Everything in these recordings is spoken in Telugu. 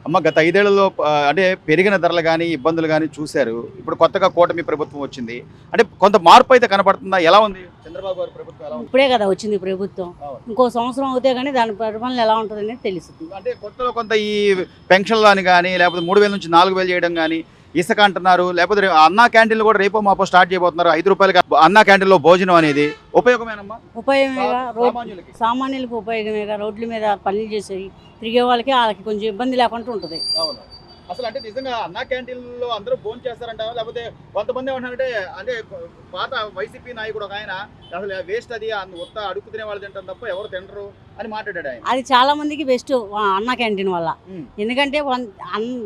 అమ్మ గత 5 ఏళ్లలో అంటే పెరిగిన ధరలు గానీ, ఇబ్బందులు గానీ చూశారు. ఇప్పుడు కొత్తగా కూటమి ప్రభుత్వం వచ్చింది. అంటే కొంత మార్పు అయితే కనపడుతుందా? ఎలా ఉంది చంద్రబాబు గారి ప్రభుత్వం ఎలా ఉంది? ఇప్పుడే కదా వచ్చింది ప్రభుత్వం. అవును. ఇంకో సంవత్సరం అవుతే గానీ దాని పరిపాలన ఎలా ఉంటుందనేది తెలుస్తుంది. అంటే కొత్తలో కొంత ఈ పెన్షన్లు అని గానీ, లేకపోతే 3000 నుంచి 4000 చేయడం గానీ, ఇసుక అంటున్నారు. లేకపోతే అన్నా క్యాంటీన్లు కూడా రేపో మాపో స్టార్ట్ చేయబోతున్నారు. 5 రూపాయలకి అన్నా క్యాంటీన్లో భోజనం అనేది ఉపయోగమేనమ్మా? ఉపయోగమేగా, సామాన్యులకి. సామాన్యులకు ఉపయోగమేగా. రోడ్ల మీద పనులు చేసేవి తిరిగే వాళ్ళకి కొంచెం ఇబ్బంది లేకుండా ఉంటుంది. అవును. అసలు అంటే నిజంగా అన్నా క్యాంటీన్లో అందరూ భోజనం చేస్తారంటారా? లేకపోతే కొంతమంది ఏమంటారంటే అంటే పాత వైసీపీ నాయకుడు ఒక ఆయన అసలు వేస్ట్ అది ఉత్త అడుగు తినే వాళ్ళు తింటారు తప్ప ఎవరు తినరు అని మాట్లాడాడు ఆయన. అది చాలా మందికి బెస్ట్ అన్నా క్యాంటీన్ వల్ల. ఉమ్. ఎందుకంటే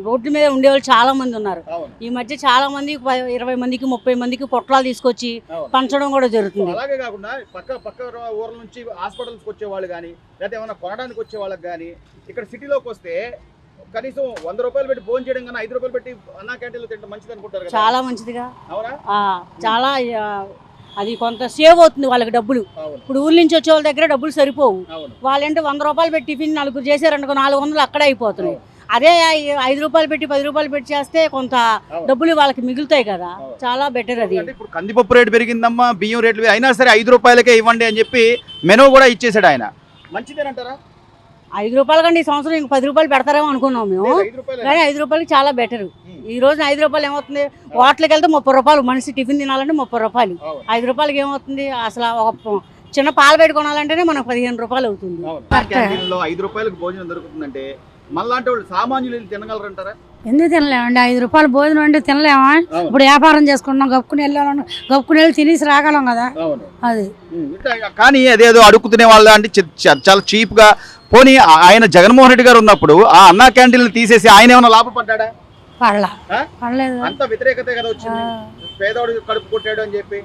రోడ్ల మీద ఉండేవాళ్ళు చాలా మంది ఉన్నారు. అవును. ఈ మధ్య చాలా మంది 20 మందికి 30 మందికి పొట్లాలు తీసుకొచ్చి అవును. పంచడం కూడా సో జరుగుతుంది. అలాగే కాకుండా పక్క ఊర్ల నుంచి హాస్పిటల్స్కి వచ్చే వాళ్ళు కానీ లేకపోతే ఏమైనా కొనడానికి వచ్చే వాళ్ళకి కానీ ఇక్కడ సిటీలోకి వస్తే కనీసం 100 రూపాయలు పెట్టి భోజనం చేయడం కన్నా 5 రూపాయలు పెట్టి అన్నా క్యాంటీన్లో తింటే మంచిది అనుకుంటారు కదా? చాలా మంచిదిగా. అవునా? చాలా అది కొంత సేవ్ అవుతుంది వాళ్ళకి డబ్బులు. అవును. ఇప్పుడు ఊళ్ళ నుంచి వచ్చే వాళ్ళ దగ్గర డబ్బులు సరిపోవు. అవును. వాళ్ళంటే 100 రూపాయలు పెట్టి టిఫిన్ నలుగురు చేశారనుకో 400 అక్కడే అయిపోతున్నాయి. అవును. అదే 5 రూపాయలు పెట్టి 10 రూపాయలు పెట్టి చేస్తే కొంత అవును. డబ్బులు వాళ్ళకి మిగులుతాయి కదా. అవును. చాలా బెటర్ అది. అంటే ఇప్పుడు కందిపప్పు రేటు పెరిగిందమ్మా, బియ్యం రేట్లు అయినా సరే 5 రూపాయలకే ఇవ్వండి అని చెప్పి మెనూ కూడా ఇచ్చేసాడు ఆయన. మంచిదేనంటారా? 5 రూపాయల కంటే ఈ సంవత్సరం ఇంక 10 రూపాయలు పెడతారేమో అనుకున్నాం మేము. 5 రూపాయలు కానీ 5 రూపాయలకి చాలా బెటర్. ఈ రోజున 5 రూపాయలు ఏమవుతుంది, హోటల్కి వెళ్తే 30 రూపాయలు, మనిషి టిఫిన్ తినాలంటే 30 రూపాయలు. 5 రూపాయలకి ఏమవుతుంది, అసలు ఒక చిన్న పాలు పెట్టి కొనాలంటేనే మనకు 15 రూపాయలు అవుతుంది. క్యాంటీన్లో 5 రూపాయలకు భోజనం దొరుకుతుందంటే మళ్ళాంటి వాళ్ళు సామాన్యులు తినగలరంటారా? ఎందుకు తినలేమండి? 5 రూపాయలు భోజనం అంటే తినలేమా? అవును. ఇప్పుడు వ్యాపారం చేసుకుంటున్నాం, గప్పుకుని వెళ్ళాలను, గప్పుకుని వెళ్ళి తినేసి రాగలం కదా. అవును. అది కానీ అదేదో అడుగు తినే వాళ్ళు అంటే చాలా చీప్ గా. పోనీ ఆయన జగన్మోహన్ రెడ్డి గారు ఉన్నప్పుడు ఆ అన్నా క్యాంటీన్లు తీసేసి ఆయన ఏమైనా లాభపడ్డా? పడలా, ఆ? పడలేదు. అంత వ్యతిరేకతే కదా వచ్చింది. పేదవాడు కడుపు కొట్టాడు అని చెప్పి.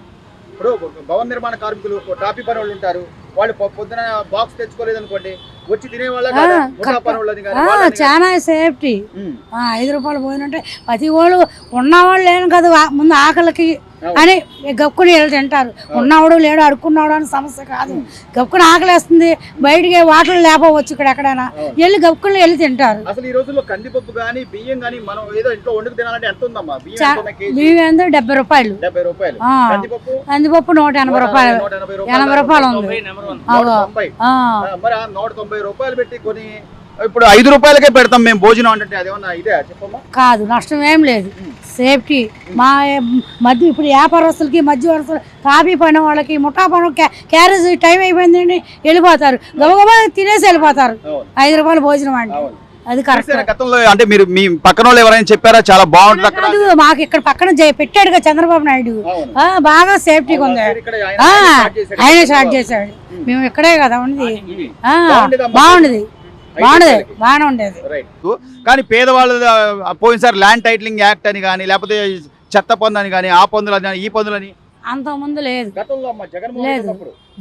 ఇప్పుడు భవన నిర్మాణ కార్మికులు, టాపీ పని వాళ్ళు ఉంటారు, వాళ్ళు పొద్దున బాక్స్ తెచ్చుకోలేదు అనుకోండి, వచ్చి తినేవాళ్ళ పని వాళ్ళని చాలా సేఫ్టీ. 5 రూపాయలు భోజనం అంటే ప్రతి వాళ్ళు ఉన్నవాళ్ళు లేని కదా, ముందు ఆకలికి అని గప్పుకుని వెళ్ళి తింటారు. ఉన్నవాడు లేడు, అడుక్కున్నాడు అని సమస్య కాదు. గప్పుకుని ఆకలిస్తుంది, బయటికి వాటర్ లేకపోవచ్చు, ఇక్కడ ఎక్కడైనా వెళ్ళి గప్పుకుని వెళ్ళి తింటారు. అసలు ఈ రోజుల్లో కందిపప్పు గానీ బియ్యం గానీ మనం ఏదో ఇంట్లో వండుకు తినాలంటే ఎంత ఉందమ్మా? బియ్యం ఎంత 70 రూపాయలు, 70 రూపాయలు. కందిపప్పు 180 రూపాయలు, 80 రూపాయలు ఉంది. మరి 190 రూపాయలు పెట్టి కొని ఇప్పుడు 5 రూపాయలకే పెడతాం మేము భోజనం అంటే అదేమన్నా ఇదే చెప్పమ్మా? కాదు, నష్టం ఏం లేదు. సేఫ్టీ. మా మధ్య ఇప్పుడు వ్యాపారస్తులకి, మధ్యవర్తులు, కాఫీ పని వాళ్ళకి, ముఠా పని క్యారేజ్ టైం అయిపోయిందండి వెళ్ళిపోతారు, గబగబా తినేసి వెళ్ళిపోతారు. 5 రూపాయలు భోజనం అండి, అది కరెక్ట్. గతంలో అంటే మీరు మీ పక్కన వాళ్ళు ఎవరైనా చెప్పారా చాలా బాగుంటుంది అక్కడ? మాకు ఇక్కడ పక్కన పెట్టాడుగా చంద్రబాబు నాయుడు, బాగా సేఫ్టీగా ఉంది. ఆయన స్టార్ట్ చేశాడు, మేము ఇక్కడే కదా ఉంది. బాగుండేది, బాగానే ఉండేది. కానీ పేదవాళ్ళు పోయినసారి ల్యాండ్ టైటిలింగ్ యాక్ట్ అని కానీ, లేకపోతే చెత్త పన్ను అని కానీ, ఆ పన్నులు అని ఈ పన్నులని అంత ముందు లేదు. లేదు,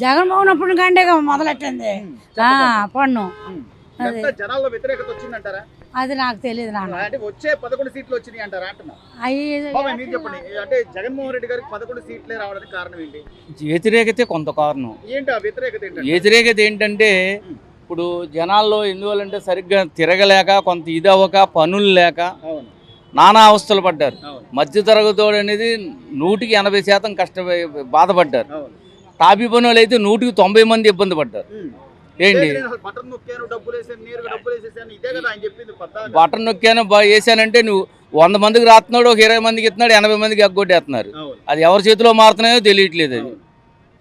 జగన్మోహన్ అప్పుడు కంటే మొదలెట్టింది పన్ను. జనాల్లో వ్యతిరేకత వచ్చిందంటారా? అది నాకు తెలియదు నాన్న. అంటే వచ్చే 11 సీట్లు వచ్చినాయి అంటారా అంటున్నా? మీరు చెప్పండి, అంటే జగన్మోహన్ రెడ్డి గారికి 11 సీట్లే రావడానికి కారణం ఏంటి? వ్యతిరేకత కొంత కారణం. ఏంటి ఆ వ్యతిరేకత? వ్యతిరేకత ఏంటంటే ఇప్పుడు జనాల్లో ఎందువల్లంటే సరిగ్గా తిరగలేక, కొంత ఇది అవ్వక, పనులు లేక నానా అవస్థలు పడ్డారు. మధ్యతరగతోడు అనేది 100% బాధపడ్డారు. టాపీ పని వాళ్ళు అయితే 190 మంది ఇబ్బంది పడ్డారు. ఏంటి బటన్ నొక్కాను వేసానంటే నువ్వు 100 మందికి రాస్తున్నాడు, ఒక 20 మందికి ఇస్తున్నాడు, 80 మందికి ఎగ్గొట్టేస్తున్నారు. అది ఎవరి చేతిలో మారుతున్నాయో తెలియట్లేదు. అది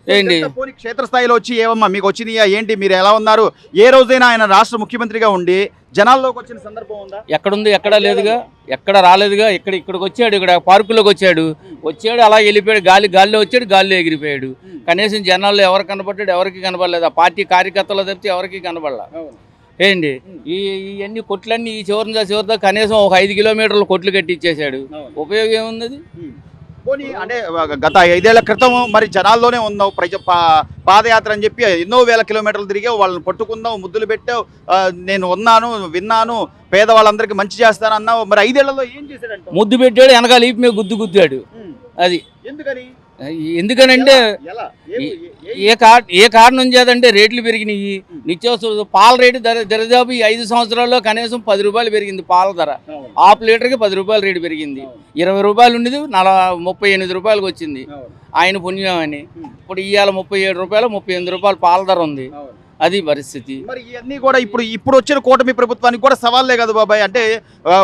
ఏంటి క్షేత్రస్థాయిలో వచ్చి ఏమమ్మా మీకు వచ్చినాయా ఏంటి? మీరు ఎలా ఉన్నారు? ఏ రోజైనా ఆయన రాష్ట్ర ముఖ్యమంత్రిగా ఉండి జనాల్లోకి వచ్చిన సందర్భం ఉందా? ఎక్కడుంది? ఎక్కడా లేదుగా, ఎక్కడ రాలేదుగా. ఇక్కడికి వచ్చాడు, ఇక్కడ పార్కులోకి వచ్చాడు, అలా వెళ్ళిపోయాడు, గాలిలో వచ్చాడు, గాలిలో ఎగిరిపోయాడు. కనీసం జనాల్లో ఎవరు కనపడ్డాడు? ఎవరికి కనపడలేదు. ఆ పార్టీ కార్యకర్తలు తప్పితే ఎవరికి కనపడలా. ఏంటి ఇవన్నీ కొట్లన్నీ ఈ చివరిదా కనీసం ఒక 5 కిలోమీటర్లు కొట్లు కట్టించేశాడు. ఉపయోగం ఏముంది? అది పోనీ అంటే గత 5 ఏళ్ల క్రితం మరి జనాల్లోనే ఉన్నావు, పాదయాత్ర అని చెప్పి ఎన్నో వేల కిలోమీటర్లు తిరిగావు, వాళ్ళని పట్టుకుందావు, ముద్దులు పెట్టావు, నేను ఉన్నాను, విన్నాను, పేదవాళ్ళందరికీ మంచి చేస్తాను అన్నావు. మరి 5 ఏళ్లలో ఏం చేశాడంట? ముద్దు పెట్టాడు, వెనకాల ఈపు మీద గుద్దాడు. అది ఎందుకని? ఎందుకనంటే ఎలా? ఏ కారణం చేదంటే రేట్లు పెరిగినాయి. నిత్యావసర పాల రేటు దరిదాపు ఈ 5 సంవత్సరాల్లో కనీసం 10 రూపాయలు పెరిగింది పాల ధర. హాఫ్ లీటర్కి 10 రూపాయలు రేటు పెరిగింది. 20 రూపాయలు ఉండేది 38 రూపాయలకు వచ్చింది. ఆయన పుణ్యం అని ఇప్పుడు ఇవాళ 37 రూపాయలు 38 రూపాయలు పాల ధర ఉంది. అది పరిస్థితి. మరి ఇవన్నీ కూడా ఇప్పుడు వచ్చిన కూటమి ప్రభుత్వానికి కూడా సవాళ్ళే కదా బాబాయ్. అంటే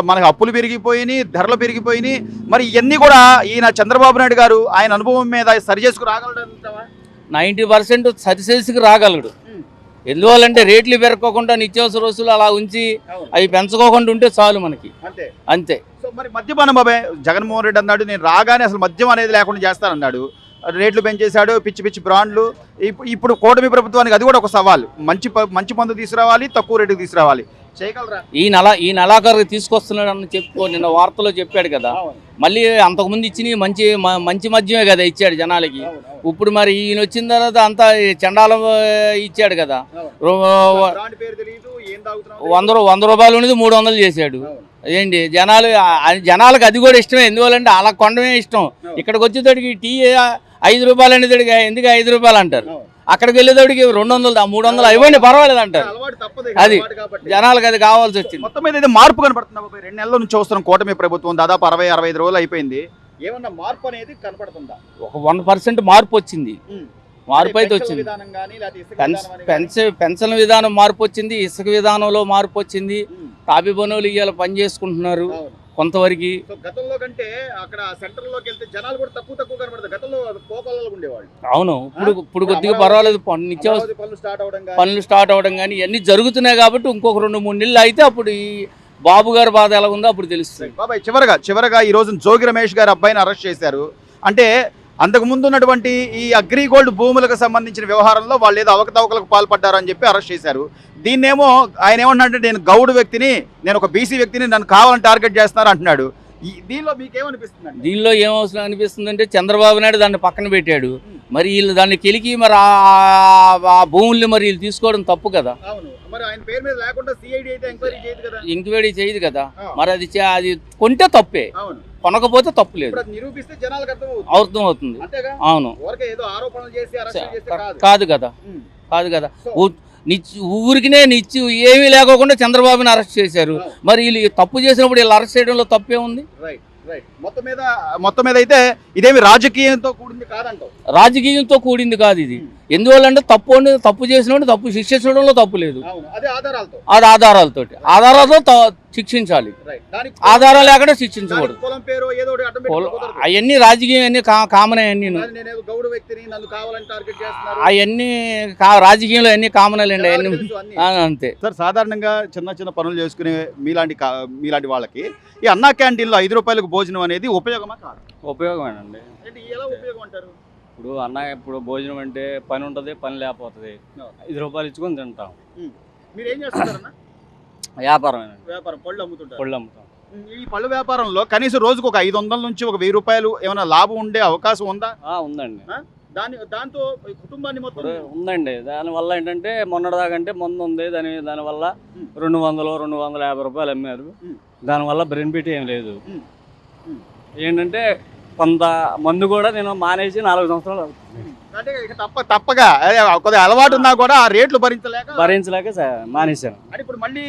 మనకు అప్పులు పెరిగిపోయినాయి, ధరలు పెరిగిపోయినాయి. మరి ఇవన్నీ కూడా ఈయన చంద్రబాబు నాయుడు గారు ఆయన అనుభవం మీద సరి చేసుకు రాగలడంటావా? 90% సరిసేసుకు రాగలడు. ఎందువల్లంటే రేట్లు పెరగకుండా నిత్యావసర వస్తువులు అలా ఉంచి అవి పెంచుకోకుండా ఉంటే చాలు మనకి. అంతే. సో మరి మద్యపానం బాబాయ్, జగన్మోహన్ రెడ్డి అన్నాడు నేను రాగానే అసలు మద్యం అనేది లేకుండా చేస్తానన్నాడు. రేట్లు పెంచేశాడు, పిచ్చి పిచ్చి బ్రాండ్లు. ఇప్పుడు కూటమి ప్రభుత్వానికి అది కూడా ఒక సవాల్. మంచి మందు తీసుకురావాలి, తక్కువ రేటుకి తీసుకురావాలి. చేయగలరా? ఈ నెలాఖరు తీసుకొస్తున్నాడు అని నిన్న వార్తలో చెప్పాడు కదా. మళ్ళీ అంతకుముందు ఇచ్చిన మంచి మద్యమే కదా ఇచ్చాడు జనాలకి. ఇప్పుడు మరి ఈయన వచ్చిన తర్వాత అంతా చండాలం ఇచ్చాడు కదా. 100 రూపాయలు ఉన్నది 300 చేశాడు. ఏంటి జనాలకు అది కూడా ఇష్టమే. ఎందువల్లంటే అలా కొనడమే ఇష్టం. ఇక్కడికి వచ్చేతోడికి టీ 5 రూపాయలు అనేతోడికి ఎందుకు 5 రూపాయలు అంటారు. అక్కడికి వెళ్ళేతోడికి 200 300 ఇవ్వండి పర్వాలేదు అంటారు. అది జనాలకు అది కావాల్సి వచ్చింది. మొత్తం మీద అయితే మార్పు కనపడుతుంది. 2 నెలల నుంచి వస్తున్న కూటమి ప్రభుత్వం దాదాపు 60-65 రోజులు అయిపోయింది. ఏమన్నా మార్పు అనేది కనపడుతుందా? ఒక 1% మార్పు వచ్చింది. మార్పు అయితే వచ్చింది. పెన్షన్ విధానం మార్పు వచ్చింది. ఇసుక విధానంలో మార్పు వచ్చింది. తాపి పనులు ఇవాళ పని చేసుకుంటున్నారు కొంతవరకు. గతంలో కంటే అక్కడ సెంటర్ లోకి వెళ్తే జనాలు కూడా తక్కువ కనబడతారు. గతంలో కోకొల్లలో ఉండేవాళ్ళు. అవును, ఇప్పుడు కొద్దిగా పర్వాలేదు. పనులు స్టార్ట్ అవడం కానీ ఇవన్నీ జరుగుతున్నాయి కాబట్టి ఇంకొక 2-3 నెలలు అయితే అప్పుడు ఈ బాబు గారి బాధ ఎలా ఉందో అప్పుడు తెలుస్తుంది. బాబాయ్ చివరగా ఈ రోజు జోగి రమేష్ గారి అబ్బాయిని అరెస్ట్ చేశారు. అంటే అంతకు ముందు ఉన్నటువంటి ఈ అగ్రిగోల్డ్ భూములకు సంబంధించిన వ్యవహారంలో వాళ్ళు ఏదో అవకతవకలకు పాల్పడ్డారని చెప్పి అరెస్ట్ చేశారు. దీన్నేమో ఆయన ఏమన్నాడంటే నేను గౌడ్ వ్యక్తిని, నేను ఒక బీసీ వ్యక్తిని, నన్ను కావాలని టార్గెట్ చేస్తున్నారు అంటున్నాడు. దీనిలో మీకేమనిపిస్తుంది? దీనిలో ఏమవసరం అనిపిస్తుంది అంటే చంద్రబాబు నాయుడు దాన్ని పక్కన పెట్టాడు. మరి వీళ్ళు దాన్ని కెలికి మరి ఆ భూముల్ని మరి వీళ్ళు తీసుకోవడం తప్పు కదా. ఎంక్వైరీ చేయదు కదా. మరి అది కొంటే తప్పే, కొనకపోతే తప్పు లేదు. అర్థం అవుతుంది. అవును, కాదు కదా. ఊరికినే ఏమీ లేకోకుండా చంద్రబాబుని అరెస్ట్ చేశారు. మరి వీళ్ళు తప్పు చేసినప్పుడు వీళ్ళు అరెస్ట్ చేయడంలో తప్పే ఉంది. మొత్తం మీద అయితే ఇదేమి రాజకీయంతో కూడింది కాదంటావు? రాజకీయంతో కూడింది కాదు ఇది. ఎందువల్లంటే తప్పు చేసినప్పుడు తప్పు శిక్షించడంలో తప్పు లేదు. అది ఆధారాలతో శిక్షించాలి. ఆధారాలు లేకుండా శిక్షించకూడదు. అవన్నీ రాజకీయం అన్ని కామన్. అవన్నీ రాజకీయంలో అన్ని కామన్లండి. అంతే సార్. సాధారణంగా చిన్న పనులు చేసుకునే మీలాంటి వాళ్ళకి ఈ అన్నా క్యాంటీన్లో 5 రూపాయలకు భోజనం అనేది ఉపయోగమా కాదు? ఉపయోగమేనండి. ఎలా ఉపయోగం అంటారు? ఇప్పుడు భోజనం అంటే పని ఉంటుంది, పని లేకపోతుంది. 5 రూపాయలు ఇచ్చుకొని తింటాం. మీరు ఏం చేస్తారన్నా? వ్యాపారమేనండి. వ్యాపారం, పళ్ళు అమ్ముతుంటారు. పళ్ళు అమ్ముతాం. ఈ పళ్ళు వ్యాపారంలో కనీసం రోజుకు ఒక 500 నుంచి ఒక 1000 రూపాయలు ఏమైనా లాభం ఉండే అవకాశం ఉందా? ఉందండి. దాంతో కుటుంబాన్ని మొత్తం ఉందండి. దానివల్ల ఏంటంటే మొన్నటిదాకంటే మందు ఉంది. దానివల్ల 200-250 రూపాయలు అమ్మారు. దానివల్ల బెనిఫిట్ ఏం లేదు. ఏంటంటే కొంత మందు కూడా నేను మానేసి 4 సంవత్సరాలు అవుతుంది. అంటే తప్పగా కొద్దిగా అలవాటు ఉన్నా కూడా ఆ రేట్లు భరించలేక మానేశాను. అంటే ఇప్పుడు మళ్ళీ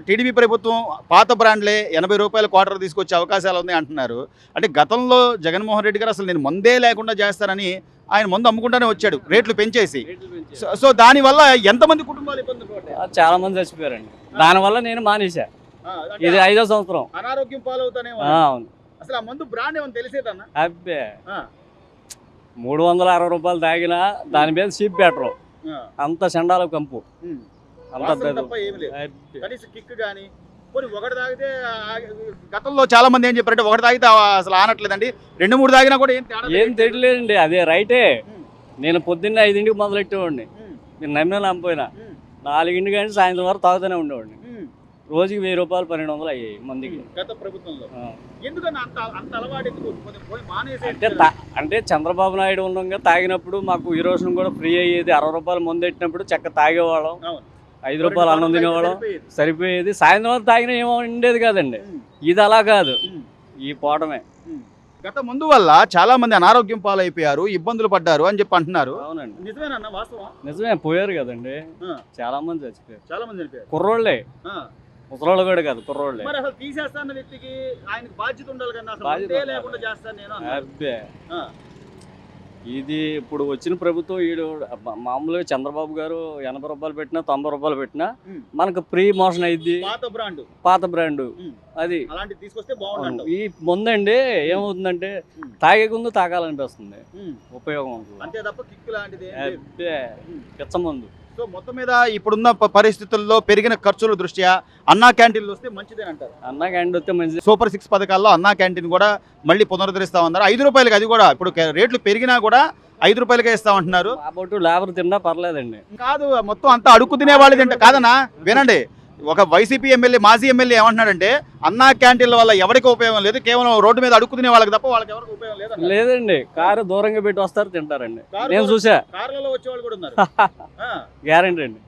టీడీపీ ప్రభుత్వం పాత బ్రాండ్లే 80 రూపాయల క్వార్టర్ తీసుకొచ్చే అవకాశాలు ఉన్నాయి అంటున్నారు. అంటే గతంలో జగన్మోహన్ రెడ్డి గారు అసలు నేను మందే లేకుండా చేస్తానని ఆయన మందు అమ్ముకుంటానే వచ్చాడు రేట్లు పెంచేసి. సో దానివల్ల ఎంతమంది కుటుంబాలు ఇబ్బంది పడ్డాయి? చాలా మంది చచ్చిపోయారండి. దానివల్ల నేను మానేశా. ఇది 5వ సంవత్సరం. అనారోగ్యం పాలవుతానే. అవును. అసలు ఆ మందు బ్రాండ్ ఏమని తెలిసేదన్నా? అబ్బే 360 రూపాయలు తాగినా దాని మీద చీప్ బెటర్. అంత చండాల కంపు. ఒకటి తాగితే గతంలో చాలా మంది ఏం చెప్పారంటే ఒకటి తాగితే అసలు ఆనట్లేదండి, 2-3 తాగినా కూడా ఏం తెలియలేదండి. అదే రైటే. నేను పొద్దున్నే 5ంటికి మొదలెట్టేవాడిని. మీరు నమ్మినా నమ్మిపోయినా 4ంటి కానీ సాయంత్రం వరకు తాగుతూనే ఉండేవాడిని. రోజుకి 1000 రూపాయలు 1200 అయ్యాయి మందికి. గత ప్రభుత్వంలో అంటే చంద్రబాబు నాయుడు ఉండగా తాగినప్పుడు మాకు ఈరోజు కూడా ఫ్రీ అయ్యేది. 60 రూపాయలు మందు పెట్టినప్పుడు చక్క తాగేవాళ్ళం. 5 రూపాయలు అన్నం తినేవాళ్ళం, సరిపోయేది. సాయంత్రం వరకు తాగినా ఏమో ఉండేది కాదండి. ఇది అలా కాదు, ఈ పోవడమే. గత ముందు వల్ల చాలా మంది అనారోగ్యం పాలైపోయారు, ఇబ్బందులు పడ్డారు అని చెప్పి అంటున్నారు. అవునండి, నిజమేనన్నా వాస్తవం? నిజమే, పోయారు కదండి, ఆ. చాలా మంది చచ్చిపోయారు. చాలా మంది చనిపోయారు. కుర్రోళ్ళే, ఆ. ముసలోళ్ళు కూడా కాదు, కుర్రోళ్ళే. మరి అసలు తీసేస్తాన్న వ్యక్తికి ఆయనకి బాధ్యత ఉండాలి కదా, అసలు బాధ్యత మందే ఉండాలి. లేకుండా చేస్తాను నేను అన్నారు. అబ్బే, ఆ. ఇది ఇప్పుడు వచ్చిన ప్రభుత్వం ఈడు మామూలుగా చంద్రబాబు గారు 80 రూపాయలు పెట్టినా 90 రూపాయలు పెట్టినా ఉమ్. మనకు ప్రీ మోషన్ అయింది, పాత బ్రాండ్ పాత బ్రాండ్ ఉమ్. అది. అలాంటివి తీసుకొస్తే బాగుంటుంది. ఈ ముందండి ఏమవుతుందంటే ఉమ్. తాగే ముందు తాగాలనిపిస్తుంది, ఉమ్. ఉపయోగం ఉంటుంది. అంతే తప్ప కిక్ లాంటిది ఏం లేదు. అబ్బే, పిచ్చ ముందు. సో మొత్తం మీద ఇప్పుడున్న పరిస్థితుల్లో పెరిగిన ఖర్చుల దృష్ట్యా అన్నా క్యాంటీన్లు వస్తే మంచిదే అంటారు. అన్నా క్యాండ్ వస్తే మంచిది. సూపర్ 6 పథకాల్లో అన్నా క్యాంటీన్ కూడా మళ్ళీ పునరుద్ధరిస్తామన్నారు. 5 రూపాయలకి, అది కూడా ఇప్పుడు రేట్లు పెరిగినా కూడా 5 రూపాయలకే ఇస్తామంటున్నారు. కాబట్టి లేబర్ తిన్నా పర్లేదండి. కాదు, మొత్తం అంతా అడుక్కు తినే వాళ్ళు తింటే కాదనా, వినండి. ఒక వైసీపీ ఎమ్మెల్యే, మాజీ ఎమ్మెల్యే ఏమంటున్నాడంటే అన్నా క్యాంటీన్ల వల్ల ఎవరికి ఉపయోగం లేదు, కేవలం రోడ్డు మీద అడుక్కు తినే వాళ్ళకి తప్ప వాళ్ళకి ఎవరికి ఉపయోగం లేదు. లేదండి, కారు దూరంగా పెట్టి వస్తారు, తింటారండి. కారు నేను చూసా, కార్లలో వచ్చే వాళ్ళు కూడా ఉన్నారు. గ్యారంటీ అండి.